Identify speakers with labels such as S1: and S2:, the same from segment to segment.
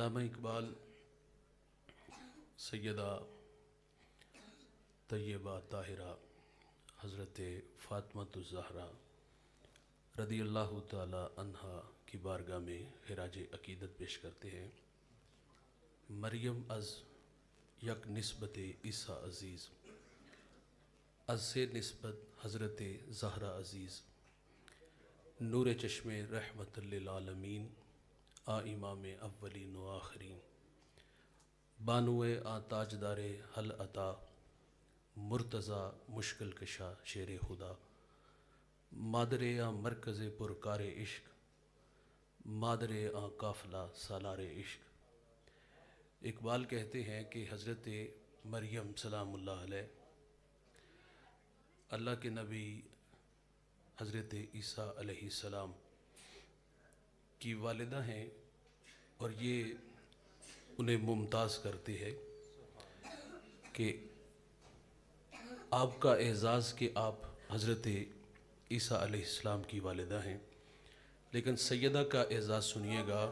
S1: علامہ اقبال سیدہ طیبہ طاہرہ حضرت فاطمۃ الزہرا رضی اللہ تعالی عنہا کی بارگاہ میں خراج عقیدت پیش کرتے ہیں۔ مریم از یک نسبت عیسیٰ عزیز، از سے نسبت حضرت زہرا عزیز، نور چشم رحمت للعالمین، آ امام اولین و آخرین، بانوے آ تاجدار حل عطا، مرتضی مشکل کشا شیر خدا، مادر آ مرکز پرکار عشق، مادر آ قافلہ سالار عشق۔ اقبال کہتے ہیں کہ حضرت مریم سلام اللہ علیہ اللہ کے نبی حضرت عیسیٰ علیہ السلام کی والدہ ہیں، اور یہ انہیں ممتاز کرتی ہے کہ آپ کا اعزاز کہ آپ حضرت عیسیٰ علیہ السلام کی والدہ ہیں، لیکن سیدہ کا اعزاز سنیے گا۔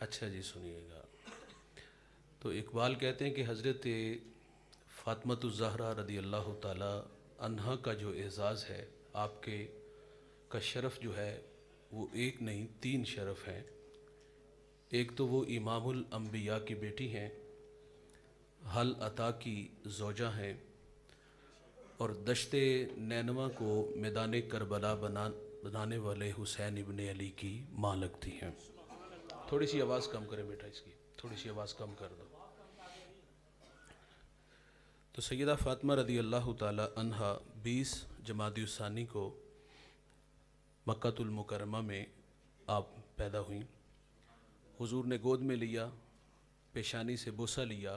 S1: اچھا جی، سنیے گا۔ تو اقبال کہتے ہیں کہ حضرت فاطمۃ الزہرا رضی اللہ تعالی عنہا کا جو اعزاز ہے، آپ کے کا شرف جو ہے وہ ایک نہیں تین شرف ہیں۔ ایک تو وہ امام الانبیاء کی بیٹی ہیں، حل عطا کی زوجہ ہیں، اور دشت نینوا کو میدان کربلا بنانے والے حسین ابن علی کی ماں لگتی ہیں۔ تھوڑی سی آواز کم کریں بیٹا، اس کی تھوڑی سی آواز کم کر دو۔ تو سیدہ فاطمہ رضی اللہ تعالی عنہا 20 جمادی الثانی کو مکہ المکرمہ میں آپ پیدا ہوئیں۔ حضور نے گود میں لیا، پیشانی سے بوسہ لیا،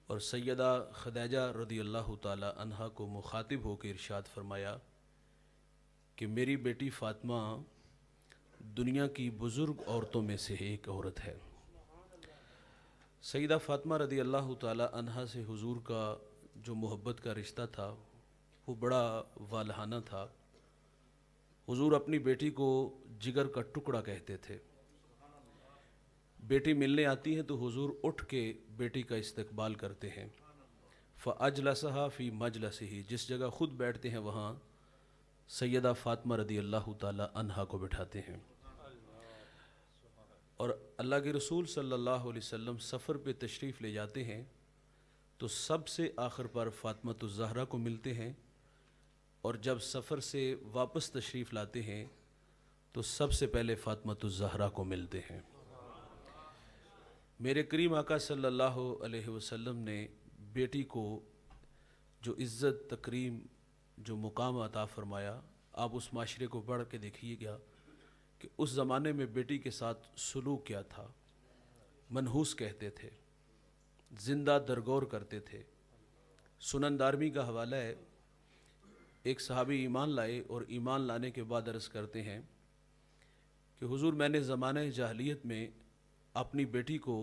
S1: اور سیدہ خدیجہ رضی اللہ تعالی عنہا کو مخاطب ہو کے ارشاد فرمایا کہ میری بیٹی فاطمہ دنیا کی بزرگ عورتوں میں سے ایک عورت ہے۔ سیدہ فاطمہ رضی اللہ تعالی عنہا سے حضور کا جو محبت کا رشتہ تھا وہ بڑا والہانہ تھا۔ حضور اپنی بیٹی کو جگر کا ٹکڑا کہتے تھے۔ بیٹی ملنے آتی ہے تو حضور اٹھ کے بیٹی کا استقبال کرتے ہیں۔ فَأَجْلَسَهَا فِي مَجْلَسِهِ، جس جگہ خود بیٹھتے ہیں وہاں سیدہ فاطمہ رضی اللہ تعالی عنہا کو بٹھاتے ہیں۔ اور اللہ کے رسول صلی اللہ علیہ وسلم سفر پہ تشریف لے جاتے ہیں تو سب سے آخر پر فاطمۃ الزہرا کو ملتے ہیں، اور جب سفر سے واپس تشریف لاتے ہیں تو سب سے پہلے فاطمۃ الزہرا کو ملتے ہیں۔ میرے کریم آقا صلی اللہ علیہ وسلم نے بیٹی کو جو عزت تکریم جو مقام عطا فرمایا، آپ اس معاشرے کو پڑھ کے دیکھیے گا کہ اس زمانے میں بیٹی کے ساتھ سلوک کیا تھا۔ منحوس کہتے تھے، زندہ درگور کرتے تھے۔ سنن دارمی کا حوالہ ہے، ایک صحابی ایمان لائے اور ایمان لانے کے بعد عرض کرتے ہیں کہ حضور میں نے زمانہ جاہلیت میں اپنی بیٹی کو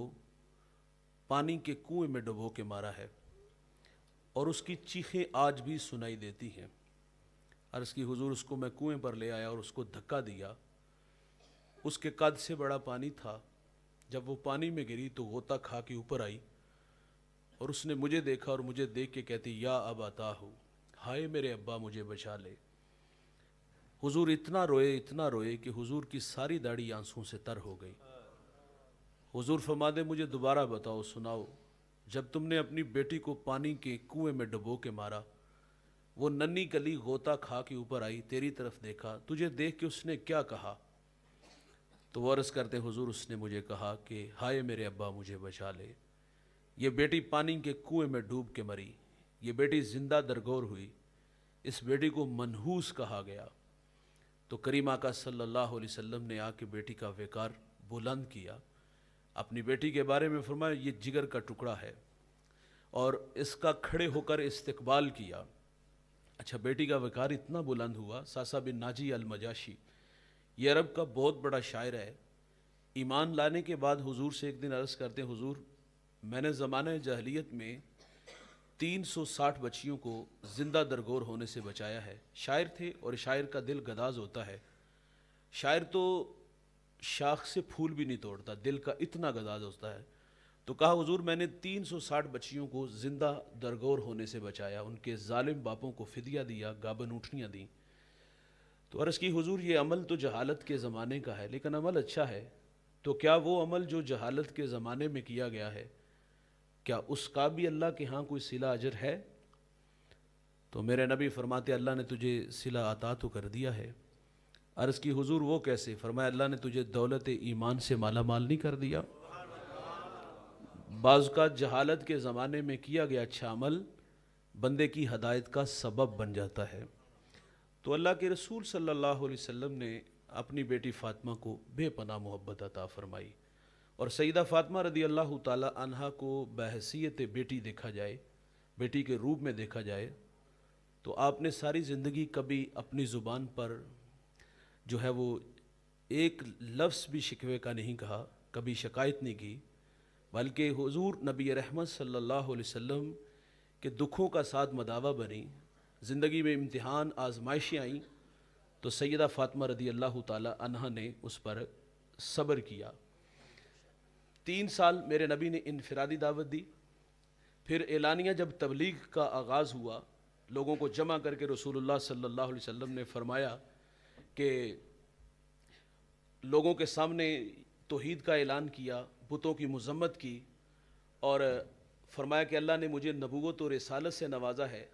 S1: پانی کے کنویں میں ڈبو کے مارا ہے، اور اس کی چیخیں آج بھی سنائی دیتی ہیں۔ عرض کی حضور اس کو میں کنویں پر لے آیا اور اس کو دھکا دیا، اس کے قد سے بڑا پانی تھا، جب وہ پانی میں گری تو غوطہ کھا کے اوپر آئی، اور اس نے مجھے دیکھا اور مجھے دیکھ کے کہتی یا اباتاہ، ہائے میرے ابا مجھے بچا لے۔ حضور اتنا روئے کہ حضور کی ساری داڑھی آنسوں سے تر ہو گئی۔ حضور فرما دے مجھے دوبارہ بتاؤ، سناؤ، جب تم نے اپنی بیٹی کو پانی کے کنویں میں ڈبو کے مارا، وہ ننھی کلی غوطہ کھا کے اوپر آئی، تیری طرف دیکھا، تجھے دیکھ کے اس نے کیا کہا؟ تو وہ عرض کرتے حضور اس نے مجھے کہا کہ ہائے میرے ابا مجھے بچا لے۔ یہ بیٹی پانی کے کنویں میں ڈوب کے مری، یہ بیٹی زندہ درگور ہوئی، اس بیٹی کو منحوس کہا گیا۔ تو کریم آقا صلی اللہ علیہ وسلم نے آ کے بیٹی کا وقار بلند کیا، اپنی بیٹی کے بارے میں فرمایا یہ جگر کا ٹکڑا ہے، اور اس کا کھڑے ہو کر استقبال کیا۔ اچھا، بیٹی کا وقار اتنا بلند ہوا. ساسا بن ناجی المجاشی یہ عرب کا بہت بڑا شاعر ہے. ایمان لانے کے بعد حضور سے ایک دن عرض کرتے ہیں حضور میں نے زمانہ جاہلیت میں 360 بچیوں کو زندہ درگور ہونے سے بچایا ہے. شاعر تھے اور شاعر کا دل گداز ہوتا ہے. شاعر تو شاخ سے پھول بھی نہیں توڑتا، دل کا اتنا گداز ہوتا ہے. تو کہا حضور میں نے 360 بچیوں کو زندہ درگور ہونے سے بچایا، ان کے ظالم باپوں کو فدیہ دیا، گابن اونٹنیاں دیں. تو عرض کی حضور یہ عمل تو جہالت کے زمانے کا ہے لیکن عمل اچھا ہے، تو کیا وہ عمل جو جہالت کے زمانے میں کیا گیا ہے کیا اس کا بھی اللہ کے ہاں کوئی صلہ اجر ہے؟ تو میرے نبی فرماتے اللہ نے تجھے صلہ عطا تو کر دیا ہے. عرض کی حضور وہ کیسے؟ فرمایا اللہ نے تجھے دولت ایمان سے مالا مال نہیں کر دیا. بعض کا جہالت کے زمانے میں کیا گیا اچھا عمل بندے کی ہدایت کا سبب بن جاتا ہے. تو اللہ کے رسول صلی اللہ علیہ وسلم نے اپنی بیٹی فاطمہ کو بے پناہ محبت عطا فرمائی، اور سیدہ فاطمہ رضی اللہ تعالی عنہا کو بحیثیت بیٹی دیکھا جائے، بیٹی کے روپ میں دیکھا جائے تو آپ نے ساری زندگی کبھی اپنی زبان پر جو ہے وہ ایک لفظ بھی شکوے کا نہیں کہا، کبھی شکایت نہیں کی، بلکہ حضور نبی رحمت صلی اللہ علیہ وسلم کے دکھوں کا ساتھ مداوا بنی. زندگی میں امتحان آزمائشیں آئیں تو سیدہ فاطمہ رضی اللہ تعالی عنہا نے اس پر صبر کیا. 3 سال میرے نبی نے انفرادی دعوت دی. پھر اعلانیہ جب تبلیغ کا آغاز ہوا، لوگوں کو جمع کر کے رسول اللہ صلی اللہ علیہ وسلم نے فرمایا کہ لوگوں کے سامنے توحید کا اعلان کیا، بتوں کی مذمت کی، اور فرمایا کہ اللہ نے مجھے نبوت اور رسالت سے نوازا ہے.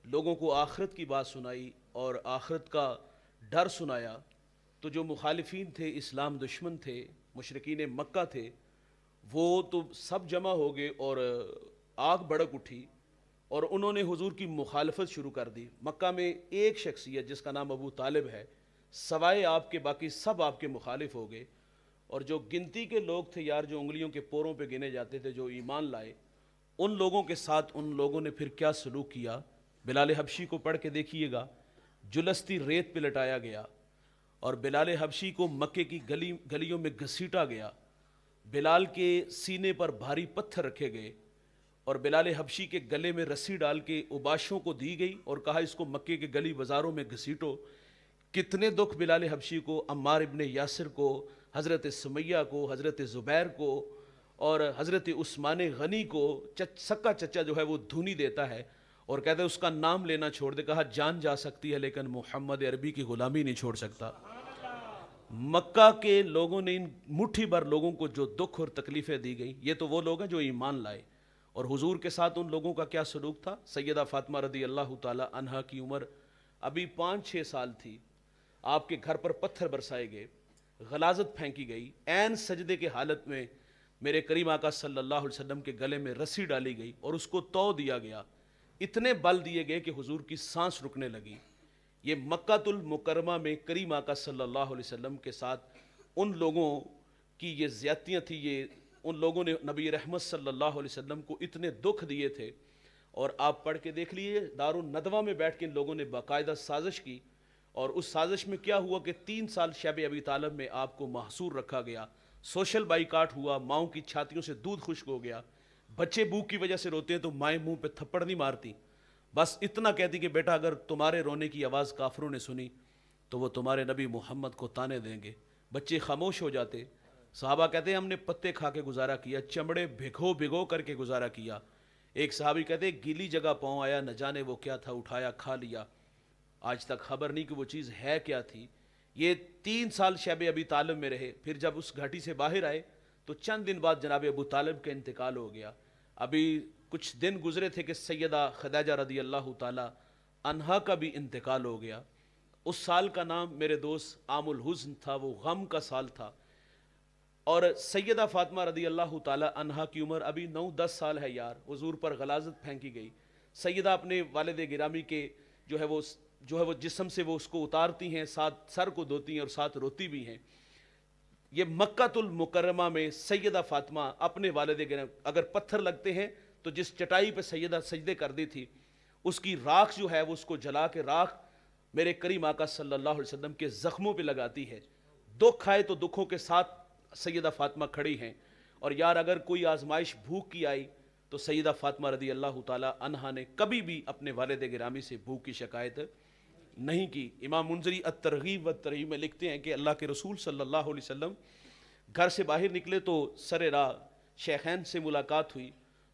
S1: لوگوں کو آخرت کی بات سنائی اور آخرت کا ڈر سنایا. تو جو مخالفین تھے، اسلام دشمن تھے، مشرکین مکہ تھے، وہ تو سب جمع ہو گئے اور آگ بھڑک اٹھی اور انہوں نے حضور کی مخالفت شروع کر دی. مکہ میں ایک شخصیت جس کا نام ابو طالب ہے، سوائے آپ کے باقی سب آپ کے مخالف ہو گئے. اور جو گنتی کے لوگ تھے یار، جو انگلیوں کے پوروں پہ گنے جاتے تھے، جو ایمان لائے، ان لوگوں کے ساتھ ان لوگوں نے پھر کیا سلوک کیا. بلال حبشی کو پڑھ کے دیکھیے گا، جلستی ریت پہ لٹایا گیا اور بلال حبشی کو مکے کی گلیوں میں گھسیٹا گیا. بلال کے سینے پر بھاری پتھر رکھے گئے اور بلال حبشی کے گلے میں رسی ڈال کے اوباشوں کو دی گئی اور کہا اس کو مکے کے گلی بازاروں میں گھسیٹو. کتنے دکھ بلال حبشی کو، عمار ابن یاسر کو، حضرت سمیہ کو، حضرت زبیر کو اور حضرت عثمان غنی کو. سکا چچا جو ہے وہ دھونی دیتا ہے اور کہتا ہے اس کا نام لینا چھوڑ دے. کہا جان جا سکتی ہے لیکن محمد عربی کی غلامی نہیں چھوڑ سکتا. مکہ کے لوگوں نے ان مٹھی بھر لوگوں کو جو دکھ اور تکلیفیں دی گئیں، یہ تو وہ لوگ ہیں جو ایمان لائے. اور حضور کے ساتھ ان لوگوں کا کیا سلوک تھا. سیدہ فاطمہ رضی اللہ تعالی عنہا کی عمر ابھی 5-6 سال تھی. آپ کے گھر پر پتھر برسائے گئے، غلاظت پھینکی گئی. عین سجدے کے حالت میں میرے کریم آقا صلی اللہ علیہ وسلم کے گلے میں رسی ڈالی گئی اور اس کو تو دیا گیا. اتنے بل دیے گئے کہ حضور کی سانس رکنے لگی. یہ مکہ المکرمہ میں کریم آقا صلی اللہ علیہ وسلم کے ساتھ ان لوگوں کی یہ زیادتیاں تھی. یہ ان لوگوں نے نبی رحمت صلی اللہ علیہ وسلم کو اتنے دکھ دیے تھے. اور آپ پڑھ کے دیکھ لیے، دار الندوہ میں بیٹھ کے ان لوگوں نے باقاعدہ سازش کی، اور اس سازش میں کیا ہوا کہ 3 سال شب ابی طالب میں آپ کو محصور رکھا گیا. سوشل بائیکاٹ ہوا، ماؤں کی چھاتیوں سے دودھ خشک ہو گیا. بچے بھوک کی وجہ سے روتے ہیں تو مائیں منہ پہ تھپڑ نہیں مارتی، بس اتنا کہتی کہ بیٹا اگر تمہارے رونے کی آواز کافروں نے سنی تو وہ تمہارے نبی محمد کو تانے دیں گے. بچے خاموش ہو جاتے. صحابہ کہتے ہیں ہم نے پتے کھا کے گزارا کیا، چمڑے بھگو بھگو کر کے گزارا کیا. ایک صحابی کہتے ہیں گیلی جگہ پاؤں آیا، نہ جانے وہ کیا تھا، اٹھایا کھا لیا، آج تک خبر نہیں کہ وہ چیز ہے کیا تھی. یہ 3 سال شب ابی طالب میں رہے. پھر جب اس گھاٹی سے باہر آئے تو چند دن بعد جناب ابو طالب کا انتقال ہو گیا. ابھی کچھ دن گزرے تھے کہ سیدہ خدیجہ رضی اللہ تعالی عنہا کا بھی انتقال ہو گیا. اس سال کا نام میرے دوست عام الحزن تھا، وہ غم کا سال تھا. اور سیدہ فاطمہ رضی اللہ تعالی عنہا کی عمر ابھی 9-10 سال ہے یار. حضور پر غلاظت پھینکی گئی. سیدہ اپنے والد گرامی کے جو ہے وہ جسم سے وہ اس کو اتارتی ہیں، ساتھ سر کو دھوتی ہیں اور ساتھ روتی بھی ہیں. یہ مکہ المکرمہ میں سیدہ فاطمہ اپنے والد گرامی، اگر پتھر لگتے ہیں تو جس چٹائی پہ سیدہ سجدے کر دی تھی اس کی راکھ جو ہے وہ اس کو جلا کے راکھ میرے کریم آقا صلی اللہ علیہ وسلم کے زخموں پہ لگاتی ہے. دکھ آئے تو دکھوں کے ساتھ سیدہ فاطمہ کھڑی ہیں. اور یار اگر کوئی آزمائش بھوک کی آئی تو سیدہ فاطمہ رضی اللہ تعالی عنہا نے کبھی بھی اپنے والد گرامی سے بھوک کی شکایت نہیں کی. امام منذری الترغیب والترہیب میں لکھتے ہیں کہ اللہ کے رسول صلی اللہ علیہ وسلم گھر سے باہر نکلے تو سر راہ شیخین سے ملاقات ہوئی,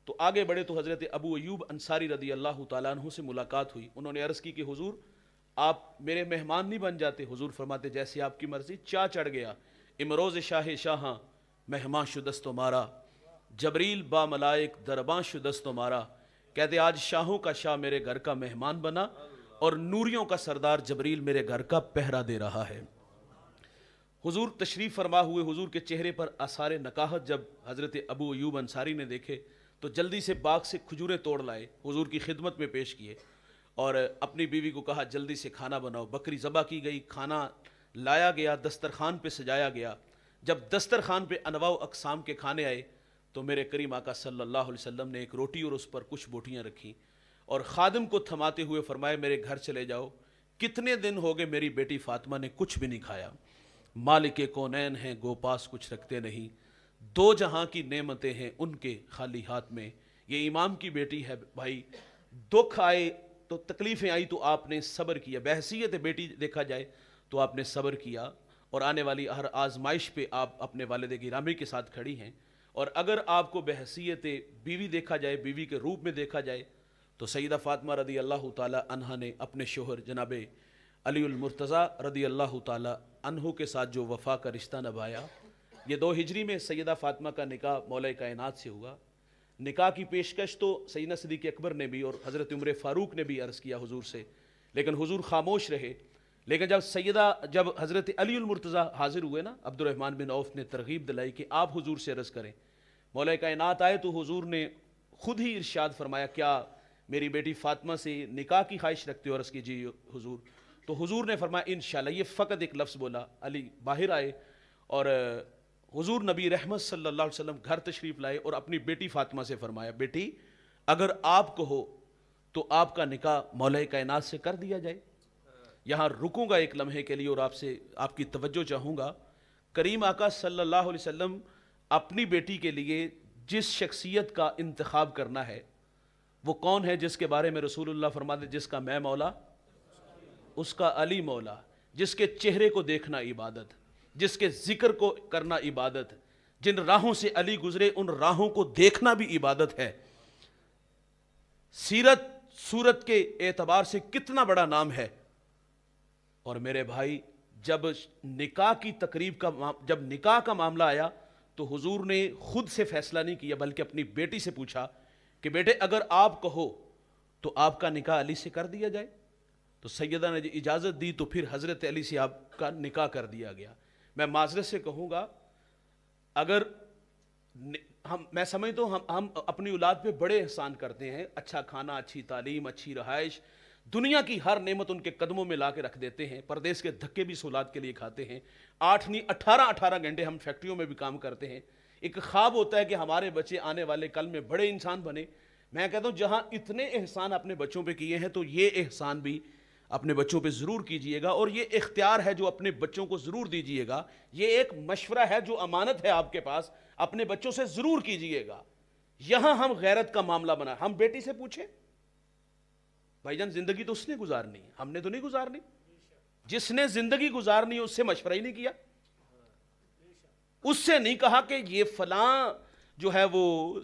S1: تو آگے بڑھے تو حضرت ابو ایوب انصاری رضی اللہ تعالیٰ عنہ سے ملاقات ہوئی. انہوں نے عرض کی کہ حضور آپ میرے مہمان نہیں بن جاتے؟ حضور فرماتے جیسے آپ کی مرضی. چڑھ گیا امروز شاہ شاہاں مہمان شدست و مارا, جبریل با ملائک درباں شدست و مارا. کہتے آج شاہوں کا شاہ میرے گھر کا مہمان بنا اور نوریوں کا سردار جبریل میرے گھر کا پہرا دے رہا ہے. حضور تشریف فرما ہوئے, حضور کے چہرے پر آثار نکاحت جب حضرت ابو ایوب انصاری نے دیکھے تو جلدی سے باغ سے کھجوریں توڑ لائے, حضور کی خدمت میں پیش کیے اور اپنی بیوی کو کہا جلدی سے کھانا بناؤ. بکری ذبح کی گئی, کھانا لایا گیا, دسترخوان پہ سجایا گیا. جب دسترخوان پہ انواع و اقسام کے کھانے آئے تو میرے کریم آقا صلی اللہ علیہ وسلم نے ایک روٹی اور اس پر کچھ بوٹیاں رکھیں اور خادم کو تھماتے ہوئے فرمائے میرے گھر چلے جاؤ, کتنے دن ہو گئے میری بیٹی فاطمہ نے کچھ بھی نہیں کھایا. مالک کونین ہیں گو پاس کچھ رکھتے نہیں, دو جہاں کی نعمتیں ہیں ان کے خالی ہاتھ میں. یہ امام کی بیٹی ہے بھائی, دکھ آئے تو تکلیفیں آئی تو آپ نے صبر کیا, بحیثیت بیٹی دیکھا جائے تو آپ نے صبر کیا, اور آنے والی ہر آزمائش پہ آپ اپنے والد گرامی کے ساتھ کھڑی ہیں. اور اگر آپ کو بحیثیت بیوی دیکھا جائے, بیوی کے روپ میں دیکھا جائے, تو سیدہ فاطمہ رضی اللہ تعالی عنہا نے اپنے شوہر جناب علی المرتضیٰ رضی اللہ تعالی عنہ کے ساتھ جو وفا کا رشتہ نبھایا, یہ 2 ہجری میں سیدہ فاطمہ کا نکاح مولا کائنات سے ہوا. نکاح کی پیشکش تو سیدنا صدیق اکبر نے بھی اور حضرت عمر فاروق نے بھی عرض کیا حضور سے, لیکن حضور خاموش رہے. لیکن جب حضرت علی المرتضیٰ حاضر ہوئے نا, عبد الرحمن بن عوف نے ترغیب دلائی کہ آپ حضور سے عرض کریں. مولا کائنات آئے تو حضور نے خود ہی ارشاد فرمایا کیا میری بیٹی فاطمہ سے نکاح کی خواہش رکھتے ہو؟ عرض کی جی حضور. تو حضور نے فرمایا انشاءاللہ. یہ فقط ایک لفظ بولا, علی باہر آئے اور حضور نبی رحمت صلی اللہ علیہ وسلم گھر تشریف لائے اور اپنی بیٹی فاطمہ سے فرمایا بیٹی اگر آپ کو ہو تو آپ کا نکاح مولا کائنات سے کر دیا جائے. یہاں رکوں گا ایک لمحے کے لیے اور آپ کی توجہ چاہوں گا. کریم آقا صلی اللہ علیہ وسلم اپنی بیٹی کے لیے جس شخصیت کا انتخاب کرنا ہے وہ کون ہے جس کے بارے میں رسول اللہ فرماتے جس کا میں مولا اس کا علی مولا, جس کے چہرے کو دیکھنا عبادت, جس کے ذکر کو کرنا عبادت, جن راہوں سے علی گزرے ان راہوں کو دیکھنا بھی عبادت ہے. سیرت صورت کے اعتبار سے کتنا بڑا نام ہے. اور میرے بھائی جب نکاح کی تقریب جب نکاح کا معاملہ آیا تو حضور نے خود سے فیصلہ نہیں کیا بلکہ اپنی بیٹی سے پوچھا کہ بیٹے اگر آپ کہو تو آپ کا نکاح علی سے کر دیا جائے. تو سیدہ نے اجازت دی تو پھر حضرت علی سے آپ کا نکاح کر دیا گیا. میں معذرت سے کہوں گا اگر میں سمجھتا ہوں ہم اپنی اولاد پہ بڑے احسان کرتے ہیں, اچھا کھانا, اچھی تعلیم, اچھی رہائش, دنیا کی ہر نعمت ان کے قدموں میں لا کے رکھ دیتے ہیں. پردیس کے دھکے بھی اس اولاد کے لیے کھاتے ہیں. 18 گھنٹے ہم فیکٹریوں میں بھی کام کرتے ہیں. ایک خواب ہوتا ہے کہ ہمارے بچے آنے والے کل میں بڑے انسان بنے. میں کہتا ہوں جہاں اتنے احسان اپنے بچوں پہ کیے ہیں تو یہ احسان بھی اپنے بچوں پہ ضرور کیجئے گا, اور یہ اختیار ہے جو اپنے بچوں کو ضرور دیجئے گا. یہ ایک مشورہ ہے جو امانت ہے آپ کے پاس, اپنے بچوں سے ضرور کیجئے گا. یہاں ہم غیرت کا معاملہ بنا, ہم بیٹی سے پوچھیں بھائی جان زندگی تو اس نے گزارنی, ہم نے تو نہیں گزارنی. جس نے زندگی گزارنی اس سے مشورہ ہی نہیں کیا, اس سے نہیں کہا کہ یہ فلاں جو ہے وہ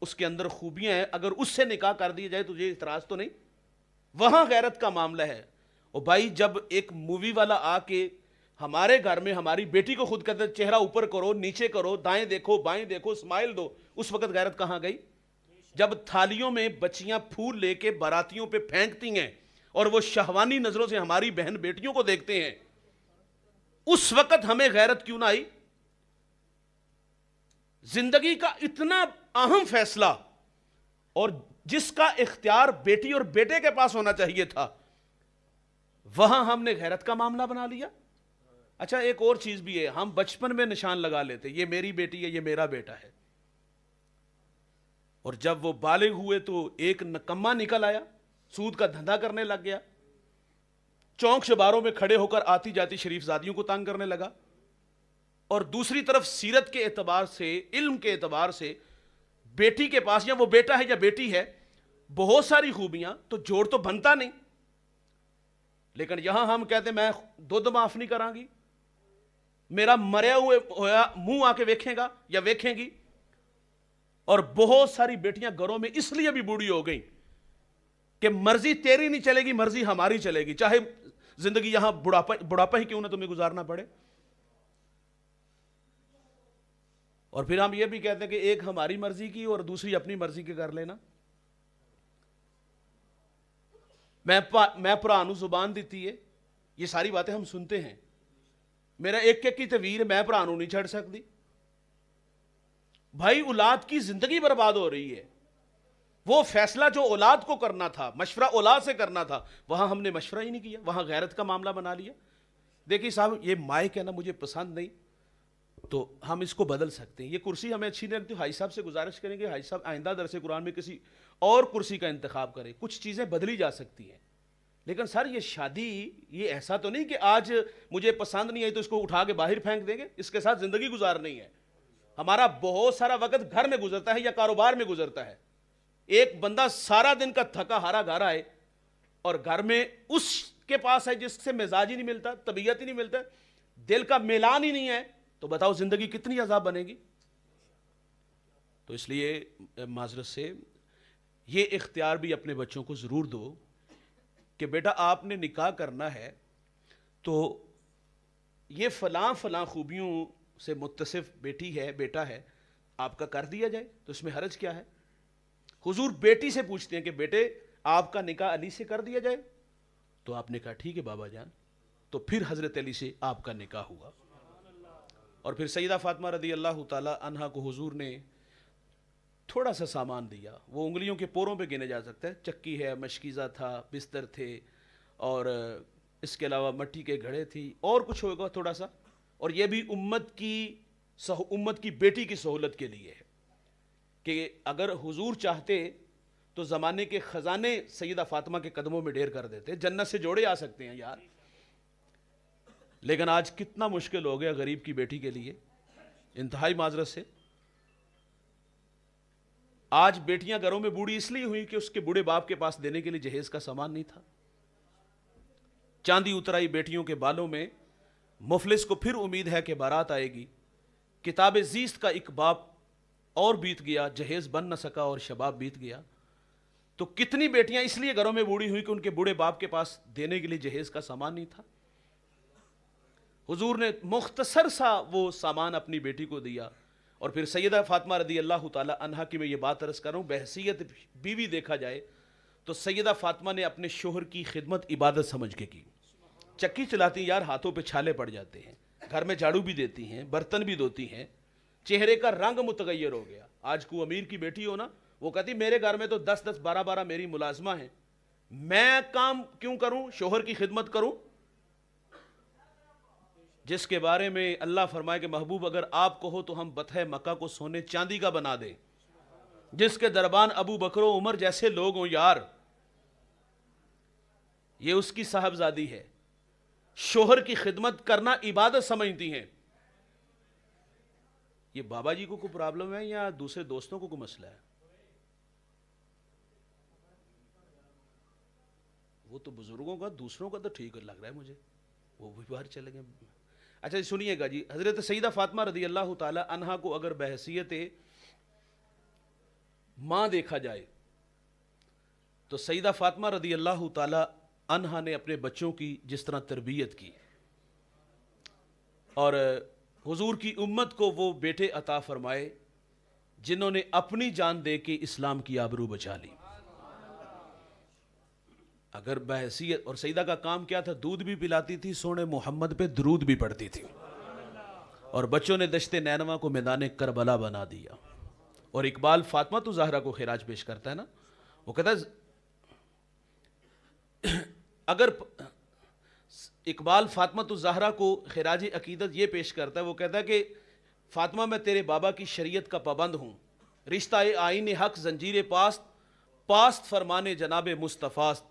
S1: اس کے اندر خوبیاں ہیں, اگر اس سے نکاح کر دیا جائے تو یہ اعتراض تو نہیں. وہاں غیرت کا معاملہ ہے. اور بھائی جب ایک مووی والا آ کے ہمارے گھر میں ہماری بیٹی کو خود کہتے چہرہ اوپر کرو, نیچے کرو, دائیں دیکھو, بائیں دیکھو, اسمائل دو, اس وقت غیرت کہاں گئی؟ جب تھالیوں میں بچیاں پھول لے کے باراتیوں پہ پھینکتی ہیں اور وہ شہوانی نظروں سے ہماری بہن بیٹیوں کو دیکھتے ہیں, اس وقت ہمیں غیرت کیوں نہ آئی؟ زندگی کا اتنا اہم فیصلہ اور جس کا اختیار بیٹی اور بیٹے کے پاس ہونا چاہیے تھا, وہاں ہم نے غیرت کا معاملہ بنا لیا. اچھا ایک اور چیز بھی ہے, ہم بچپن میں نشان لگا لیتے یہ میری بیٹی ہے, یہ میرا بیٹا ہے, اور جب وہ بالغ ہوئے تو ایک نکمہ نکل آیا. سود کا دھندا کرنے لگ گیا، چونک شباروں میں کھڑے ہو کر آتی جاتی شریف زادیوں کو تنگ کرنے لگا، اور دوسری طرف سیرت کے اعتبار سے، علم کے اعتبار سے بیٹی کے پاس، یا وہ بیٹا ہے یا بیٹی ہے، بہت ساری خوبیاں، تو جوڑ تو بنتا نہیں، لیکن یہاں ہم کہتے ہیں میں دودھ معاف نہیں کراں گی، میرا مریا ہوئے ہویا منہ آ کے ویکھیں گا یا ویکھیں گی. اور بہت ساری بیٹیاں گھروں میں اس لیے بھی بوڑھی ہو گئیں کہ مرضی تیری نہیں چلے گی، مرضی ہماری چلے گی، چاہے زندگی یہاں بڑھاپا ہی کیوں نہ تمہیں گزارنا پڑے. اور پھر ہم یہ بھی کہتے ہیں کہ ایک ہماری مرضی کی اور دوسری اپنی مرضی کی کر لینا. میں پرانو زبان دیتی ہے، یہ ساری باتیں ہم سنتے ہیں، میرا ایک ایک کی تویر میں پرانو نہیں چھڑ سکتی. بھائی اولاد کی زندگی برباد ہو رہی ہے، وہ فیصلہ جو اولاد کو کرنا تھا، مشورہ اولاد سے کرنا تھا، وہاں ہم نے مشورہ ہی نہیں کیا، وہاں غیرت کا معاملہ بنا لیا. دیکھیے صاحب، یہ مائک ہے نا، مجھے پسند نہیں، تو ہم اس کو بدل سکتے ہیں. یہ کرسی ہمیں اچھی نہیں لگتی، حاج صاحب سے گزارش کریں گے حاج صاحب آئندہ درس قرآن میں کسی اور کرسی کا انتخاب کریں. کچھ چیزیں بدلی جا سکتی ہیں، لیکن سر یہ شادی، یہ ایسا تو نہیں کہ آج مجھے پسند نہیں ہے تو اس کو اٹھا کے باہر پھینک دیں گے، اس کے ساتھ زندگی گزارنی ہے. ہمارا بہت سارا وقت گھر میں گزرتا ہے یا کاروبار میں گزرتا ہے. ایک بندہ سارا دن کا تھکا ہارا گھر آئے اور گھر میں اس کے پاس ہے جس سے مزاج ہی نہیں ملتا، طبیعت ہی نہیں ملتا، دل کا میلان ہی نہیں ہے، تو بتاؤ زندگی کتنی عذاب بنے گی. تو اس لیے معذرت سے یہ اختیار بھی اپنے بچوں کو ضرور دو کہ بیٹا آپ نے نکاح کرنا ہے تو یہ فلاں فلاں خوبیوں سے متصف بیٹی ہے، بیٹا ہے، آپ کا کر دیا جائے، تو اس میں حرج کیا ہے. حضور بیٹی سے پوچھتے ہیں کہ بیٹے آپ کا نکاح علی سے کر دیا جائے، تو آپ نے کہا ٹھیک ہے بابا جان، تو پھر حضرت علی سے آپ کا نکاح ہوا. اور پھر سیدہ فاطمہ رضی اللہ تعالی عنہا کو حضور نے تھوڑا سا سامان دیا، وہ انگلیوں کے پوروں پہ گنے جا سکتا ہے، چکی ہے، مشکیزہ تھا، بستر تھے، اور اس کے علاوہ مٹی کے گھڑے تھی، اور کچھ ہوگا تھوڑا سا. اور یہ بھی امت کی بیٹی کی سہولت کے لیے ہے کہ اگر حضور چاہتے تو زمانے کے خزانے سیدہ فاطمہ کے قدموں میں ڈھیر کر دیتے، جنت سے جوڑے آ سکتے ہیں یار. لیکن آج کتنا مشکل ہو گیا غریب کی بیٹی کے لیے، انتہائی معذرت سے. آج بیٹیاں گھروں میں بوڑھی اس لیے ہوئی کہ اس کے بوڑھے باپ کے پاس دینے کے لیے جہیز کا سامان نہیں تھا. چاندی اترائی بیٹیوں کے بالوں میں، مفلس کو پھر امید ہے کہ بارات آئے گی. کتاب زیست کا ایک باب اور بیت گیا، جہیز بن نہ سکا اور شباب بیت گیا. تو کتنی بیٹیاں اس لیے گھروں میں بوڑھی ہوئی کہ ان کے بوڑھے باپ کے پاس دینے کے لیے جہیز کا سامان نہیں تھا. حضور نے مختصر سا وہ سامان اپنی بیٹی کو دیا. اور پھر سیدہ فاطمہ رضی اللہ تعالی عنہا کی میں یہ بات عرض کر رہا ہوں، بحیثیت بیوی دیکھا جائے تو سیدہ فاطمہ نے اپنے شوہر کی خدمت عبادت سمجھ کے کی. چکی چلاتی یار، ہاتھوں پہ چھالے پڑ جاتے ہیں، گھر میں جھاڑو بھی دیتی ہیں، برتن بھی دھوتی ہیں، چہرے کا رنگ متغیر ہو گیا. آج کو امیر کی بیٹی ہو نا، وہ کہتی میرے گھر میں تو 10 12 میری ملازمہ ہیں، میں کام کیوں کروں، شوہر کی خدمت کروں. جس کے بارے میں اللہ فرمائے کہ محبوب اگر آپ کو ہو تو ہم بطح مکہ کو سونے چاندی کا بنا دیں، جس کے دربان ابو بکر و عمر جیسے لوگ ہوں یار. یہ اس کی صاحبزادی ہے، شوہر کی خدمت کرنا عبادت سمجھتی ہیں. یہ بابا جی کو کوئی پرابلم ہے یا دوسرے دوستوں کو کوئی مسئلہ ہے؟ وہ تو بزرگوں کا، دوسروں کا تو ٹھیک لگ رہا ہے مجھے، وہ بھی باہر چلے گئے. اچھا سنیے گا جی، حضرت سیدہ فاطمہ رضی اللہ تعالی عنہا کو اگر بحیثیت ماں دیکھا جائے تو سیدہ فاطمہ رضی اللہ تعالی عنہا نے اپنے بچوں کی جس طرح تربیت کی، اور حضور کی امت کو وہ بیٹے عطا فرمائے جنہوں نے اپنی جان دے کے اسلام کی آبرو بچا لی. اگر بحیثیت، اور سیدہ کا کام کیا تھا، دودھ بھی پلاتی تھی، سونے محمد پہ درود بھی پڑھتی تھی، اور بچوں نے دشت نینوا کو میدان کربلا بنا دیا. اور اقبال فاطمہ تو زہرا کو خراج پیش کرتا ہے نا، وہ کہتا ہے اگر اقبال فاطمہ تو زہرا کو خراج عقیدت یہ پیش کرتا ہے، وہ کہتا ہے کہ فاطمہ میں تیرے بابا کی شریعت کا پابند ہوں، رشتہ آئین حق زنجیر پاست، پاست فرمانے جناب مصطفیٰ است،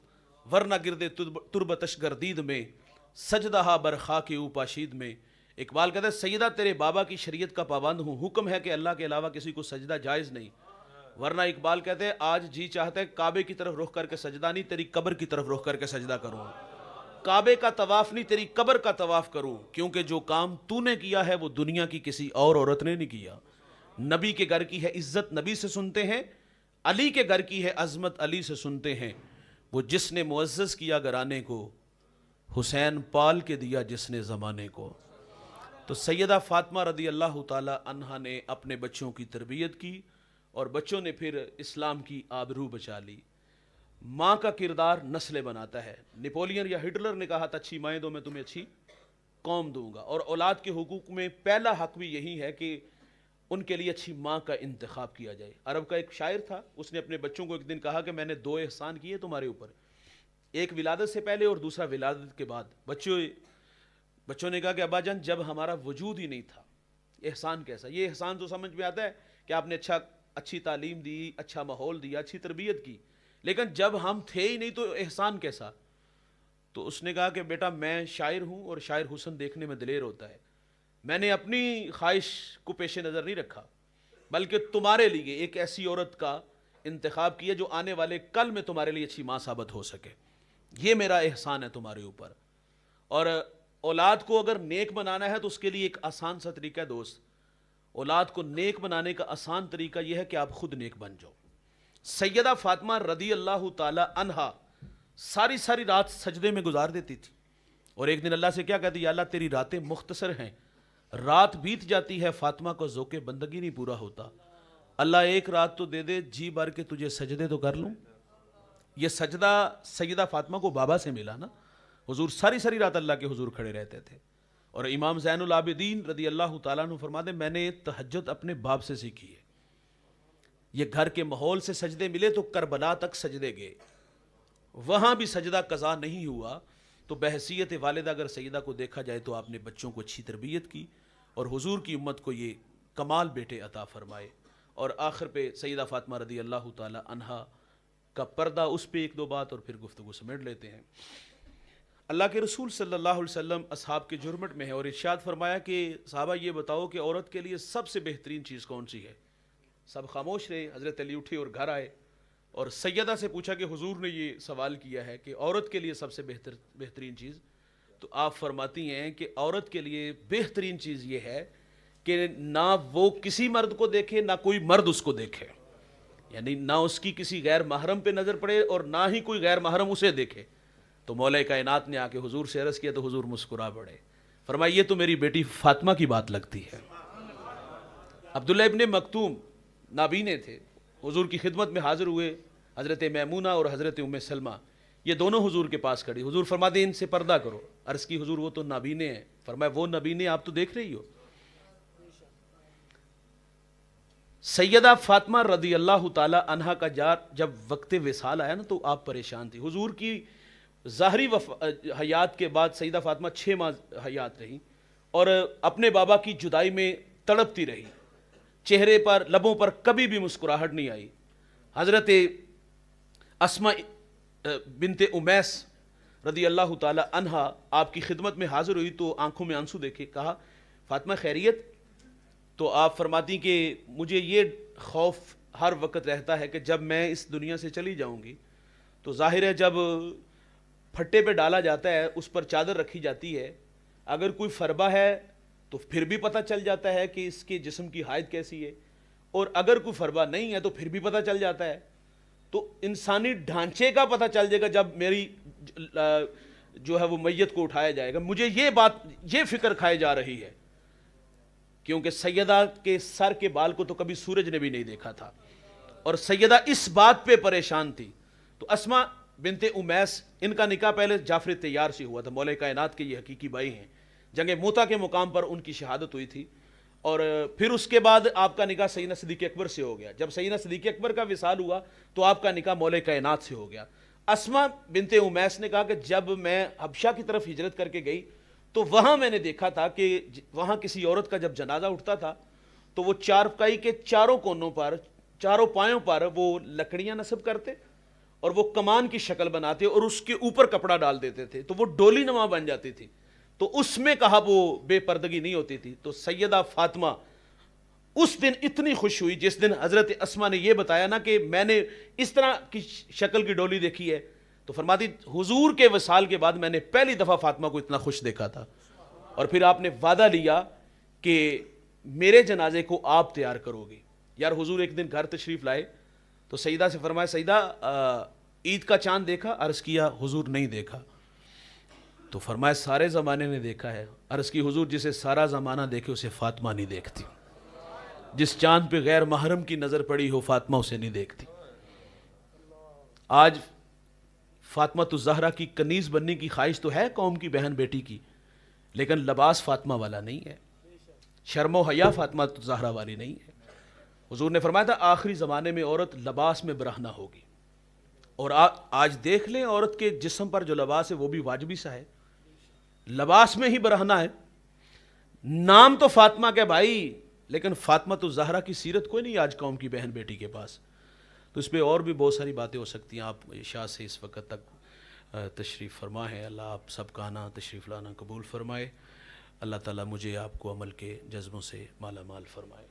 S1: ورنہ گردے تربتش گردید میں سجدہ برخا کے اوپاشید میں. اقبال کہتا ہے سیدہ تیرے بابا کی شریعت کا پابند ہوں, حکم ہے کہ اللہ کے علاوہ کسی کو سجدہ جائز نہیں. ورنہ اقبال کہتے ہیں آج جی چاہتا ہے کعبے کی طرف رخ کر کے سجدہ نہیں, تیری قبر کی طرف رخ کر کے سجدہ کروں. کعبے کا طواف نہیں, تیری قبر کا طواف کروں, کیونکہ جو کام تو نے کیا ہے وہ دنیا کی کسی اور عورت نے نہیں کیا. نبی کے گھر کی ہے عزت نبی سے سنتے ہیں, علی کے گھر کی ہے عظمت علی سے سنتے ہیں. وہ جس نے معزز کیا گھرانے کو, حسین پال کے دیا جس نے زمانے کو. تو سیدہ فاطمہ رضی اللہ تعالی عنہا نے اپنے بچوں کی تربیت کی اور بچوں نے پھر اسلام کی آبرو بچا لی. ماں کا کردار نسلیں بناتا ہے. نپولین یا ہٹلر نے کہا تھا اچھی مائیں دو میں تمہیں اچھی قوم دوں گا, اور اولاد کے حقوق میں پہلا حق بھی یہی ہے کہ ان کے لیے اچھی ماں کا انتخاب کیا جائے. عرب کا ایک شاعر تھا, اس نے اپنے بچوں کو ایک دن کہا کہ میں نے 2 احسان کیے تمہارے اوپر, ایک ولادت سے پہلے اور دوسرا ولادت کے بعد. بچوں نے کہا کہ ابا جان جب ہمارا وجود ہی نہیں تھا احسان کیسا؟ یہ احسان تو سمجھ میں آتا ہے کہ آپ نے اچھی تعلیم دی, اچھا ماحول دیا, اچھی تربیت کی, لیکن جب ہم تھے ہی نہیں تو احسان کیسا؟ تو اس نے کہا کہ بیٹا میں شاعر ہوں اور شاعر حسن دیکھنے میں دلیر ہوتا ہے. میں نے اپنی خواہش کو پیش نظر نہیں رکھا, بلکہ تمہارے لیے ایک ایسی عورت کا انتخاب کیا جو آنے والے کل میں تمہارے لیے اچھی ماں ثابت ہو سکے. یہ میرا احسان ہے تمہارے اوپر. اور اولاد کو اگر نیک بنانا ہے تو اس کے لیے ایک آسان سا طریقہ ہے دوست. اولاد کو نیک بنانے کا آسان طریقہ یہ ہے کہ آپ خود نیک بن جاؤ. سیدہ فاطمہ رضی اللہ تعالی عنہا ساری رات سجدے میں گزار دیتی تھی, اور ایک دن اللہ سے کیا کہتی, یا اللہ تیری راتیں مختصر ہیں, رات بیت جاتی ہے فاطمہ کو ذوق بندگی نہیں پورا ہوتا. اللہ ایک رات تو دے دے جی بھر کے تجھے سجدے تو کر لوں. یہ سجدہ سیدہ فاطمہ کو بابا سے ملا نا. حضور ساری رات اللہ کے حضور کھڑے رہتے تھے. اور امام زین العابدین رضی اللہ تعالیٰ عنہ فرماتے ہیں میں نے تہجد اپنے باپ سے سیکھی ہے. یہ گھر کے ماحول سے سجدے ملے تو کربلا تک سجدے گئے, وہاں بھی سجدہ قضا نہیں ہوا. تو بحیثیت والدہ اگر سیدہ کو دیکھا جائے تو آپ نے بچوں کو اچھی تربیت کی اور حضور کی امت کو یہ کمال بیٹے عطا فرمائے. اور آخر پہ سیدہ فاطمہ رضی اللہ تعالی عنہا کا پردہ, اس پہ 1-2 بات اور پھر گفتگو سمیٹ لیتے ہیں. اللہ کے رسول صلی اللہ علیہ وسلم اصحاب کے جرمٹ میں ہے اور ارشاد فرمایا کہ صحابہ یہ بتاؤ کہ عورت کے لیے سب سے بہترین چیز کون سی ہے؟ سب خاموش رہے. حضرت علی اٹھے اور گھر آئے اور سیدہ سے پوچھا کہ حضور نے یہ سوال کیا ہے کہ عورت کے لیے سب سے بہترین چیز, تو آپ فرماتی ہیں کہ عورت کے لیے بہترین چیز یہ ہے کہ نہ وہ کسی مرد کو دیکھے نہ کوئی مرد اس کو دیکھے, یعنی نہ اس کی کسی غیر محرم پہ نظر پڑے اور نہ ہی کوئی غیر محرم اسے دیکھے. تو مولا کائنات نے آ کے حضور سے عرض کیا تو حضور مسکرا پڑے, فرمایا یہ تو میری بیٹی فاطمہ کی بات لگتی ہے. عبداللہ ابن مکتوم نابینے تھے, حضور کی خدمت میں حاضر ہوئے. حضرت میمونہ اور حضرت ام سلمہ یہ دونوں حضور کے پاس کھڑی. حضور فرماتے ان سے پردہ کرو. عرض کی حضور وہ تو نابینے ہیں. فرمایا وہ نابینے آپ تو دیکھ رہی ہو. سیدہ فاطمہ رضی اللہ تعالی عنہا کا جب وقت وصال آیا نا تو آپ پریشان تھی. حضور کی ظاہری حیات کے بعد سیدہ فاطمہ 6 ماہ حیات رہی اور اپنے بابا کی جدائی میں تڑپتی رہی. چہرے پر لبوں پر کبھی بھی مسکراہٹ نہیں آئی. حضرت اسماء بنت امیس رضی اللہ تعالی عنہا آپ کی خدمت میں حاضر ہوئی تو آنکھوں میں آنسو دیکھے کہا فاطمہ خیریت؟ تو آپ فرماتی کہ مجھے یہ خوف ہر وقت رہتا ہے کہ جب میں اس دنیا سے چلی جاؤں گی تو ظاہر ہے جب پھٹے پہ ڈالا جاتا ہے اس پر چادر رکھی جاتی ہے, اگر کوئی فربہ ہے تو پھر بھی پتہ چل جاتا ہے کہ اس کے جسم کی حائط کیسی ہے, اور اگر کوئی فربہ نہیں ہے تو پھر بھی پتہ چل جاتا ہے. تو انسانی ڈھانچے کا پتہ چل جائے گا جب میری جو ہے وہ میت کو اٹھایا جائے گا. مجھے یہ فکر کھائے جا رہی ہے کیونکہ سیدہ کے سر کے بال کو تو کبھی سورج نے بھی نہیں دیکھا تھا اور سیدہ اس بات پہ پریشان تھی. تو اسماء بنت امیس ان کا نکاح پہلے جعفر طیار سے ہوا تھا. مولا کائنات کے یہ حقیقی بھائی ہیں. جنگ موتا کے مقام پر ان کی شہادت ہوئی تھی اور پھر اس کے بعد آپ کا نکاح سیدنا صدیق اکبر سے ہو گیا. جب سیدنا صدیق اکبر کا وصال ہوا تو آپ کا نکاح مولا کائنات سے ہو گیا. اسماء بنت امیس نے کہا کہ جب میں حبشہ کی طرف ہجرت کر کے گئی تو وہاں میں نے دیکھا تھا کہ وہاں کسی عورت کا جب جنازہ اٹھتا تھا تو وہ چارپائی کے چاروں کونوں پر چاروں پایوں پر وہ لکڑیاں نصب کرتے اور وہ کمان کی شکل بناتے اور اس کے اوپر کپڑا ڈال دیتے تھے تو وہ ڈولی نما بن جاتی تھی، تو اس میں کہا وہ بے پردگی نہیں ہوتی تھی۔ تو سیدہ فاطمہ اس دن اتنی خوش ہوئی جس دن حضرت اسما نے یہ بتایا نا کہ میں نے اس طرح کی شکل کی ڈولی دیکھی ہے، تو فرماتی حضور کے وصال کے بعد میں نے پہلی دفعہ فاطمہ کو اتنا خوش دیکھا تھا، اور پھر آپ نے وعدہ لیا کہ میرے جنازے کو آپ تیار کرو گے۔ یار حضور ایک دن گھر تشریف لائے تو سیدہ سے فرمایا سیدہ عید کا چاند دیکھا؟ عرض کیا حضور نہیں دیکھا۔ تو فرمایا سارے زمانے نے دیکھا ہے۔ عرض کی حضور جسے سارا زمانہ دیکھے اسے فاطمہ نہیں دیکھتی، جس چاند پہ غیر محرم کی نظر پڑی ہو فاطمہ اسے نہیں دیکھتی۔ آج فاطمہ الزہرا کی کنیز بننے کی خواہش تو ہے قوم کی بہن بیٹی کی، لیکن لباس فاطمہ والا نہیں ہے، شرم و حیا فاطمہ الزہرا والی نہیں ہے۔ حضور نے فرمایا تھا آخری زمانے میں عورت لباس میں برہنہ ہوگی، اور آج دیکھ لیں عورت کے جسم پر جو لباس ہے وہ بھی واجبی سا ہے، لباس میں ہی برہنہ ہے۔ نام تو فاطمہ کے بھائی، لیکن فاطمہ الزہرا کی سیرت کوئی نہیں آج قوم کی بہن بیٹی کے پاس۔ تو اس پہ اور بھی بہت ساری باتیں ہو سکتی ہیں۔ آپ عشاء سے اس وقت تک تشریف فرما ہے، اللہ آپ سب کا آنا تشریف لانا قبول فرمائے، اللہ تعالیٰ مجھے آپ کو عمل کے جذبوں سے مالا مال فرمائے۔